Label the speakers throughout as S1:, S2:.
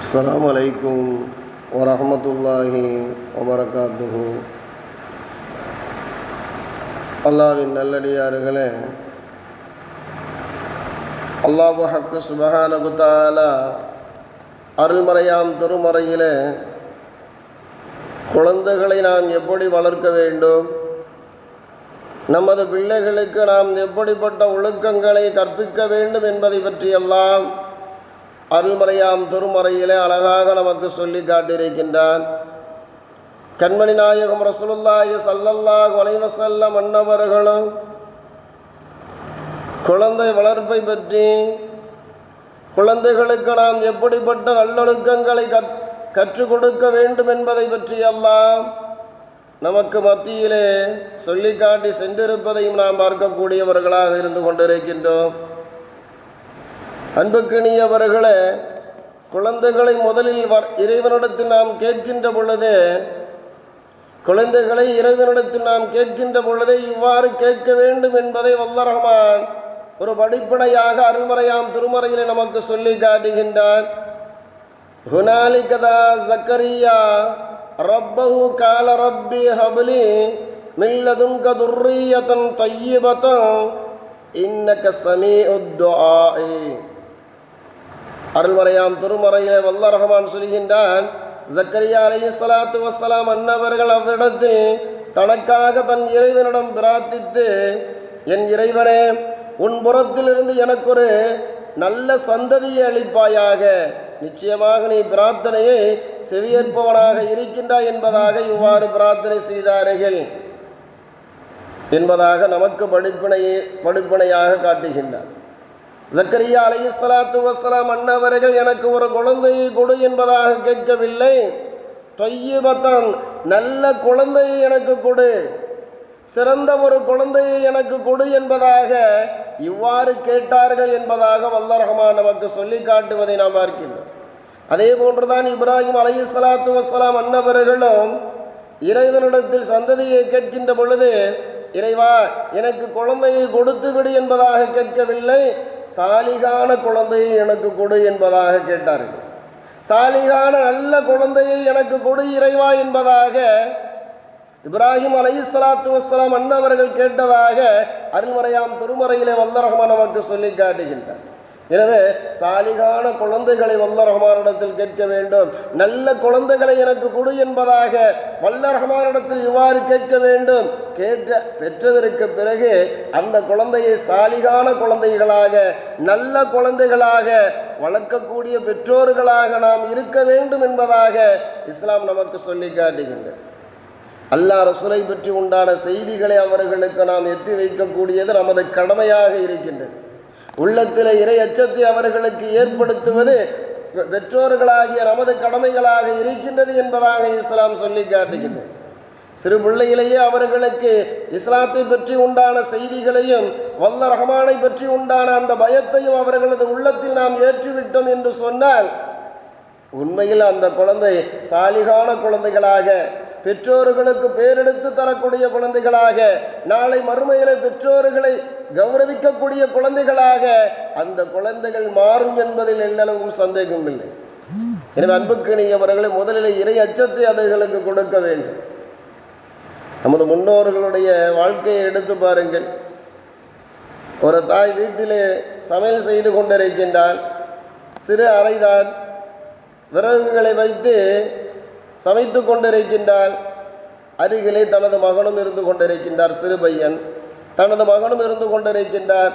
S1: அஸ்ஸலாமு அலைக்கும் வரஹ்மத்துல்லாஹி வபரகாத்துஹு. அல்லாஹ்வின் நல்லடியார்களே, அல்லாஹு ஹக்கு சுப்ஹானஹு தஆலா அருள்மறையாம் திருமறையிலே குழந்தைகளை நாம் எப்படி வளர்க்க வேண்டும், நமது பிள்ளைகளுக்கு நாம் எப்படிப்பட்ட ஒழுக்கங்களை கற்பிக்க வேண்டும் என்பதை பற்றியெல்லாம் அருள்மறையாம் திருமறையிலே அழகாக நமக்கு சொல்லி காட்டியிருக்கின்றான். கண்மணி நாயகம் ரசூலுல்லாஹி ஸல்லல்லாஹு அலைஹி வஸல்லம் அன்னவர்களும் குழந்தை வளர்ப்பை பற்றி, குழந்தைகளுக்கு நாம் எப்படிப்பட்ட நல்லொழுக்கங்களை கற்றுக் கொடுக்க வேண்டும் என்பதை பற்றியெல்லாம் நமக்கு மத்தியிலே சொல்லி காட்டி சென்றிருப்பதையும் நாம் பார்க்கக்கூடியவர்களாக இருந்து கொண்டிருக்கின்றோம். அன்புக்கினியவர்களே, குழந்தைகளை முதலில் இறைவனிடத்தில் நாம் கேட்கின்ற பொழுதே, குழந்தைகளை இறைவனிடத்தில் நாம் கேட்கின்ற பொழுதே இவ்வாறு கேட்க வேண்டும் என்பதை வல்லர் ரஹ்மான் ஒரு படிப்பனையாக அருள்மறையாம் திருமறையிலே நமக்கு சொல்லி காட்டுகின்றான். ஹுனாலிகதா ஜக்கரியா ரப்பஹு கால ரப்பி ஹப்லி மின் லதுன்க துர்ரியத்தன் தய்யிபத்தன் இன்னக ஸமீஉத் துஆஇ. அருள்மறையாம் திருமறையிலே வல்லர் ரஹ்மான் சொல்கின்றான், ஜக்கரியா அலைஹிஸ்ஸலாத்து வஸ்ஸலாம் அன்னவர்கள் அவ்விடத்தில் தனக்காக தன் இறைவனிடம் பிரார்த்தித்து, என் இறைவனே, உன் புறத்திலிருந்து எனக்கு ஒரு நல்ல சந்ததியை அளிப்பாயாக, நிச்சயமாக நீ பிரார்த்தனையை செவியேற்பவனாக இருக்கின்றாய் என்பதாக இவ்வாறு பிரார்த்தனை செய்தார்கள் என்பதாக நமக்கு படிப்பினையாக காட்டுகின்றார். ஜக்கரியா அலைஹிஸ்ஸலாத்து வஸ்ஸலாம் அன்னவர்கள் எனக்கு ஒரு குழந்தையை கொடு என்பதாக கேட்கவில்லை, தொய்யிபத்தன் நல்ல குழந்தையை எனக்கு கொடு, சிறந்த ஒரு குழந்தையை எனக்கு கொடு என்பதாக இவ்வாறு கேட்டார்கள் என்பதாக வல்லர் ரஹ்மான் நமக்கு சொல்லி காட்டுவதை நாம் பார்க்கின்றோம். அதே போன்றுதான் இப்ராஹிம் அலைஹிஸ்ஸலாத்து வஸ்ஸலாம் அன்னவர்களும் இறைவனிடத்தில் சந்ததியை கேட்கின்ற பொழுது, இறைவா, எனக்கு குழந்தையை கொடுத்து விடு என்பதாக கேட்கவில்லை, சாலிகான குழந்தையை எனக்கு கொடு என்பதாக கேட்டார்கள். சாலிகான நல்ல குழந்தையை எனக்கு கொடு இறைவா என்பதாக இப்ராஹிம் அலைஹிஸ்ஸலாத்து வஸ்ஸலாம் அன்னவர்கள் கேட்டதாக அருள்மறையாம் திருமறையிலே வல்லர் ரஹ்மான் நமக்கு சொல்லி காட்டுகின்றார். எனவே சாலிகான குழந்தைகளை வல்லர் ரஹ்மானிடத்தில் கேட்க வேண்டும். நல்ல குழந்தைகளை எனக்கு கொடு என்பதாக வல்லர் ரஹ்மானிடத்தில் இவ்வாறு கேட்க வேண்டும். பெற்றதற்கு பிறகு அந்த குழந்தையை சாலிகான குழந்தைகளாக, நல்ல குழந்தைகளாக வளர்க்கக்கூடிய பெற்றோர்களாக நாம் இருக்க வேண்டும் என்பதாக இஸ்லாம் நமக்கு சொல்லி காட்டுகின்றது. அல்லாஹ் ரசூலை பற்றி உண்டான செய்திகளை அவர்களுக்கு நாம் எத்தி வைக்கக்கூடியது நமது கடமையாக இருக்கின்றது. உள்ளத்தில் இறை அச்சத்தை அவர்களுக்கு ஏற்படுத்துவது பெற்றோர்களாகிய நமது கடமைகளாக இருக்கின்றது என்பதாக இஸ்லாம் சொல்லி காட்டுகின்றது. சிறு பிள்ளையிலேயே அவர்களுக்கு இஸ்லாத்தை பற்றி உண்டான செய்திகளையும் வல்லர் ரஹ்மானை பற்றி உண்டான அந்த பயத்தையும் அவர்களது உள்ளத்தில் நாம் ஏற்றிவிட்டோம் என்று சொன்னால், உண்மையில் அந்த குழந்தை சாலிகான குழந்தைகளாக, பெற்றோர்களுக்கு பேரெடுத்து தரக்கூடிய குழந்தைகளாக, நாளை மறுமையிலே பெற்றோர்களை கௌரவிக்கக்கூடிய குழந்தைகளாக அந்த குழந்தைகள் மாறும் என்பதில் எல்லளவும் சந்தேகமில்லை. எனவே அன்புக்கினியவர்களை முதலில் இறை அச்சத்தை அதுகளுக்கு கொடுக்க வேண்டும். நமது முன்னோர்களுடைய வாழ்க்கையை எடுத்து பாருங்கள். ஒரு தாய் வீட்டிலே சமையல் செய்து கொண்டிருக்கின்றால், சிறு அறைதான், விறகுகளை வைத்து சமைத்து கொண்டிருக்கின்றால், அருகிலே தனது மகனும் இருந்து கொண்டிருக்கின்றார். சிறு பையன் தனது மகனும் இருந்து கொண்டிருக்கின்றார்.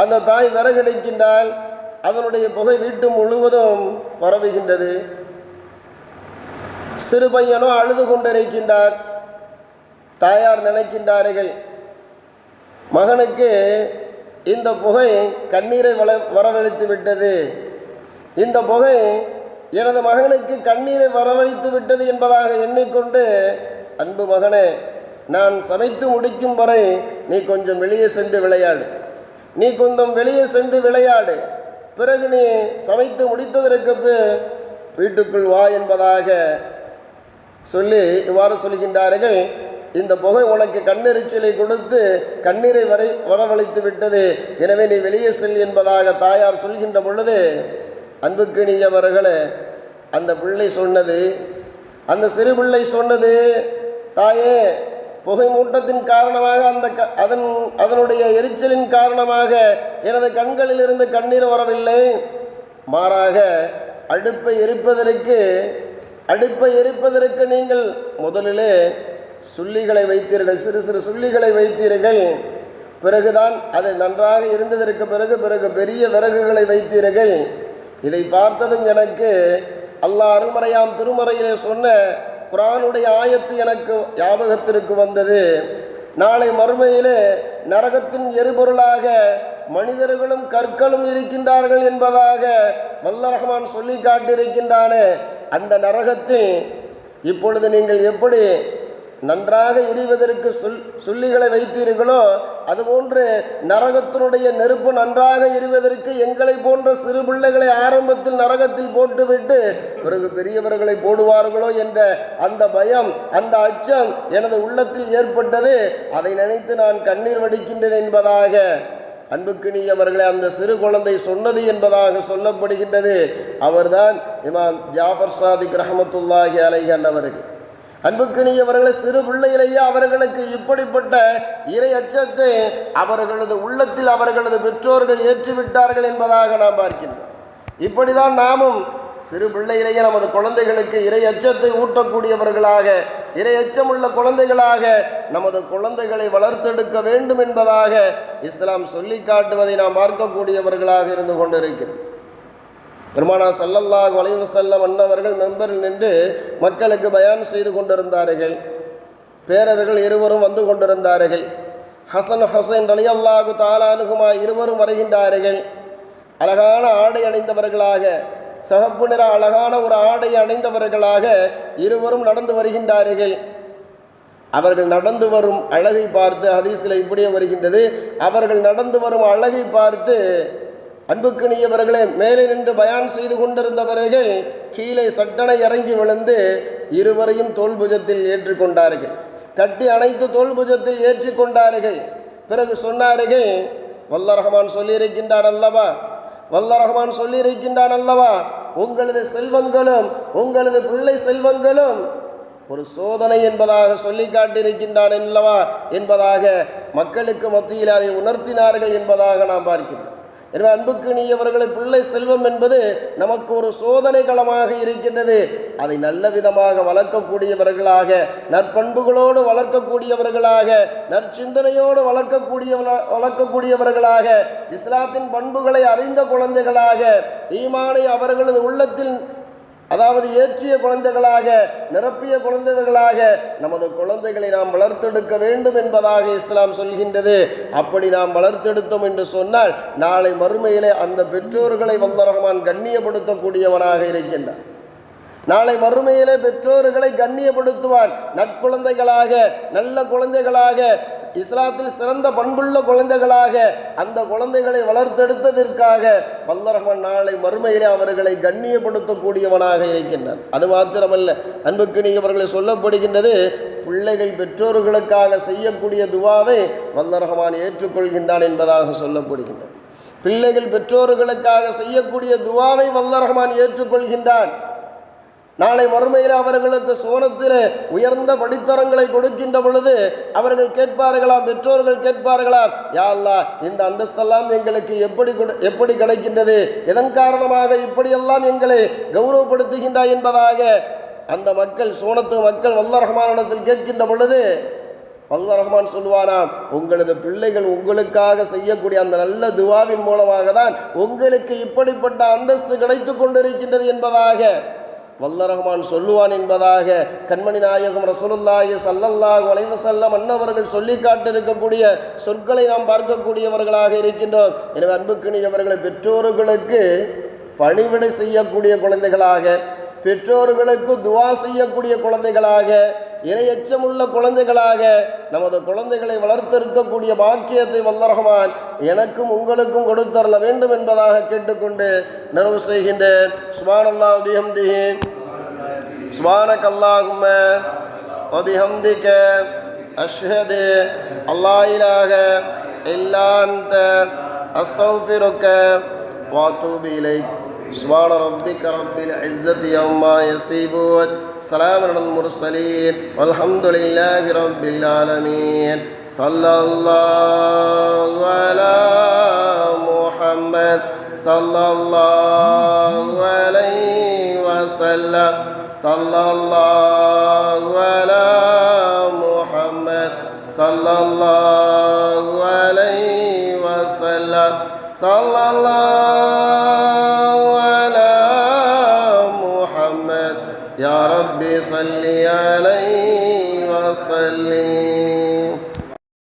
S1: அந்த தாய் விறகெடுக்கின்றால் அதனுடைய புகை வீட்டு முழுவதும் பரவுகின்றது. சிறு பையனோ அழுது கொண்டிருக்கின்றார். தாயார் நினைக்கின்றார்கள், மகனுக்கு இந்த புகை கண்ணீரை வரவழைத்து விட்டது, இந்த புகை எனது மகனுக்கு கண்ணீரை வரவழைத்து விட்டது என்பதாக எண்ணிக்கொண்டு, அன்பு மகனே, நான் சமைத்து முடிக்கும் வரை நீ கொஞ்சம் வெளியே சென்று விளையாடு, நீ கொஞ்சம் வெளியே சென்று விளையாடு, பிறகு நீ சமைத்து முடித்ததற்கு வீட்டுக்குள் வா என்பதாக சொல்லி இவ்வாறு சொல்கின்றார்கள். இந்த புகை உனக்கு கண்ணெரிச்சலை கொடுத்து கண்ணீரை வரவழைத்து விட்டது, எனவே நீ வெளியே செல் என்பதாக தாயார் சொல்கின்ற பொழுது அன்புக்கினியவர்களே, அந்த பிள்ளை சொன்னது, அந்த சிறு பிள்ளை சொன்னது, தாயே, புகை மூட்டத்தின் காரணமாக அதனுடைய எரிச்சலின் காரணமாக எனது கண்களிலிருந்து கண்ணீர் வரவில்லை, மாறாக அடுப்பை எரிப்பதற்கு நீங்கள் முதலிலே சுள்ளிகளை வைத்தீர்கள், சிறு சிறு சுள்ளிகளை வைத்தீர்கள். பிறகுதான் அது நன்றாக இருந்ததற்கு பிறகு பெரிய விறகுகளை வைத்தீர்கள். இதை பார்த்ததும் எனக்கு அல்லாஹ் அருள்மறையாம் திருமறையிலே சொன்ன குர்ஆனுடைய ஆயத்து எனக்கு ஞாபகத்திற்கு வந்தது. நாளை மறுமையிலே நரகத்தின் எரிபொருளாக மனிதர்களும் கற்களும் இருக்கின்றார்கள் என்பதாக வல்ல ரஹ்மான் சொல்லி காட்டியிருக்கின்றானே, அந்த நரகத்தில் இப்பொழுது நீங்கள் எப்படி நன்றாக எரிவதற்கு சுள்ளிகளை வைத்தீர்களோ, அதுபோன்று நரகத்தினுடைய நெருப்பு நன்றாக எரிவதற்கு எங்களை போன்ற சிறு பிள்ளைகளை ஆரம்பத்தில் நரகத்தில் போட்டுவிட்டு பிறகு பெரியவர்களை போடுவார்களோ என்ற அந்த பயம், அந்த அச்சம் எனது உள்ளத்தில் ஏற்பட்டது. அதை நினைத்து நான் கண்ணீர் வடிக்கின்றேன் என்பதாக அன்புக்கினியவர்களே அந்த சிறு குழந்தை சொன்னது என்பதாக சொல்லப்படுகின்றது. அவர்தான் இமாம் ஜாஃபர் சாதிக் ரஹமத்துல்லாஹி அலைஹி அவர்கள். அன்புக்கினியவர்களை சிறு பிள்ளையிலேயே அவர்களுக்கு இப்படிப்பட்ட இறை அச்சத்தை அவர்களது உள்ளத்தில் அவர்களது பெற்றோர்கள் ஏற்றிவிட்டார்கள் என்பதாக நாம் பார்க்கின்றோம். இப்படிதான் நாமும் சிறு பிள்ளையிலேயே நமது குழந்தைகளுக்கு இறை அச்சத்தை ஊட்டக்கூடியவர்களாக, இறை அச்சமுள்ள குழந்தைகளாக நமது குழந்தைகளை வளர்த்தெடுக்க வேண்டும் என்பதாக இஸ்லாம் சொல்லி காட்டுவதை நாம் பார்க்கக்கூடியவர்களாக இருந்து கொண்டிருக்கிறோம். பெருமானா ஸல்லல்லாஹு அலைஹி வஸல்லம் அன்னவர்கள் மெம்பரில் நின்று மக்களுக்கு பயான் செய்து கொண்டிருந்தார்கள். பேரர்கள் இருவரும் வந்து கொண்டிருந்தார்கள். ஹசன் ஹுசைன் ரலியல்லாஹு தஆலா அன்ஹுமா இருவரும் வருகின்றார்கள். அழகான ஆடை அணிந்தவர்களாக, சிவப்பு நிற அழகான ஒரு ஆடை அணிந்தவர்களாக இருவரும் நடந்து வருகின்றார்கள். அவர்கள் நடந்து வரும் அழகை பார்த்து, ஹதீஸில் இப்படியே வருகின்றது, அவர்கள் நடந்து வரும் அழகை பார்த்து அன்புக்கினியவர்களே மேலே நின்று பயான் செய்து கொண்டிருந்தவர்கள் கீழே சட்டனை இறங்கி விழுந்து இருவரையும் தோள்புஜத்தில் ஏற்றுக்கொண்டார்கள். கட்டி அணைத்து தோள்புஜத்தில் ஏற்றிக்கொண்டார்கள். பிறகு சொன்னார்கள், வல்ல ரஹ்மான் சொல்லியிருக்கின்றான் அல்லவா, வல்ல ரஹ்மான் சொல்லியிருக்கின்றான் அல்லவா, உங்களது செல்வங்களும் உங்களது பிள்ளை செல்வங்களும் ஒரு சோதனை என்பதாக சொல்லி காட்டியிருக்கின்றான் அல்லவா என்பதாக மக்களுக்கு மத்தியில் அதை உணர்த்தினார்கள் என்பதாக நாம் பார்க்கின்றோம். எனவே அன்புக்கினியவர்களை பிள்ளை செல்வம் என்பது நமக்கு ஒரு சோதனை களமாக இருக்கின்றது. அதை நல்ல விதமாக வளர்க்கக்கூடியவர்களாக, நற்பண்புகளோடு வளர்க்கக்கூடியவர்களாக, நற்சிந்தனையோடு வளர்க்கக்கூடியவர்களாக, இஸ்லாத்தின் பண்புகளை அறிந்த குழந்தைகளாக, ஈமானை அவர்களது உள்ளத்தில் அதாவது ஏற்றிய குழந்தைகளாக, நிரப்பிய குழந்தைகளாக நமது குழந்தைகளை நாம் வளர்த்தெடுக்க வேண்டும் என்பதாக இஸ்லாம் சொல்கின்றது. அப்படி நாம் வளர்த்தெடுத்தோம் என்று சொன்னால் நாளை மறுமையிலே அந்த பெற்றோர்களை வல்ல ரஹ்மான் கண்ணியப்படுத்தக்கூடியவனாக இருக்கின்றான். நாளை மறுமையிலே பெற்றோர்களை கண்ணியப்படுத்துவான். நற்குழந்தைகளாக, நல்ல குழந்தைகளாக, இஸ்லாத்தில் சிறந்த பண்புள்ள குழந்தைகளாக அந்த குழந்தைகளை வளர்த்தெடுத்ததற்காக வல்ல ரஹ்மான் நாளை மறுமையிலே அவர்களை கண்ணியப்படுத்தக்கூடியவனாக இருக்கின்றான். அது மாத்திரமல்ல, அன்புக்கினியவர்களை சொல்லப்படுகின்றது, பிள்ளைகள் பெற்றோர்களுக்காக செய்யக்கூடிய துவாவை வல்ல ரஹ்மான் ஏற்றுக்கொள்கின்றான் என்பதாக சொல்லப்படுகின்றது. பிள்ளைகள் பெற்றோர்களுக்காக செய்யக்கூடிய துவாவை வல்ல ரஹ்மான் ஏற்றுக்கொள்கின்றான். நாளை மறுமையில் அவர்களுக்கு சோனத்தில் உயர்ந்த படித்தரங்களை கொடுக்கின்ற பொழுது அவர்கள் கேட்பார்களாம், பெற்றோர்கள் கேட்பார்களாம், யா அல்லாஹ், இந்த அந்தஸ்தெல்லாம் எங்களுக்கு எப்படி கிடைக்கின்றது, எதன் காரணமாக இப்படியெல்லாம் எங்களை கௌரவப்படுத்துகின்றாய் என்பதாக அந்த மக்கள், சோனத்து மக்கள் வல்ல ரஹ்மானிடத்தில் கேட்கின்ற பொழுது வல்ல ரஹ்மான் சொல்வானாம், உங்களது பிள்ளைகள் உங்களுக்காக செய்யக்கூடிய அந்த நல்ல துவாவின் மூலமாக தான் உங்களுக்கு இப்படிப்பட்ட அந்தஸ்து கிடைத்து கொண்டிருக்கின்றது என்பதாக வல்ல ரஹ்மான் சொல்லுவான் என்பதாக கண்மணி நாயகம் ரசூலுல்லாஹி ஸல்லல்லாஹு அலைஹி வஸல்லம் அன்னவர்கள் சொல்லி காட்டியிருக்கக்கூடிய சொற்களை நாம் பார்க்கக்கூடியவர்களாக இருக்கின்றோம். எனவே அன்புக்கினியவர்களை பெற்றோர்களுக்கு பணிவிடை செய்யக்கூடிய குழந்தைகளாக, பெற்றோர்களுக்கு துவா செய்யக்கூடிய குழந்தைகளாக, இறையச்சமுள்ள குழந்தைகளாக நமது குழந்தைகளை வளர்த்திருக்கக்கூடிய பாக்கியத்தை வல்ல ரஹ்மான் எனக்கும் உங்களுக்கும் கொடுத்தரல வேண்டும் என்பதாக கேட்டுக்கொண்டு நிறைவு செய்கின்றேன். சுப்ஹானல்லாஹ் வ பிஹம்திஹி, சுப்ஹானக்கல்லாஹும்ம வ பிஹம்திக, அஷ்ஹது அல்லா இலாஹ இல்லா அன்த, அஸ்தக்ஃபிருக வ அத்தூபு இலைக். سبحان ربك رب العزة عما يصفون سلام على المرسلين والحمد لله رب العالمين صلى الله على محمد صلى الله عليه وسلم صلى الله على محمد صلى الله عليه وسلم صلى الله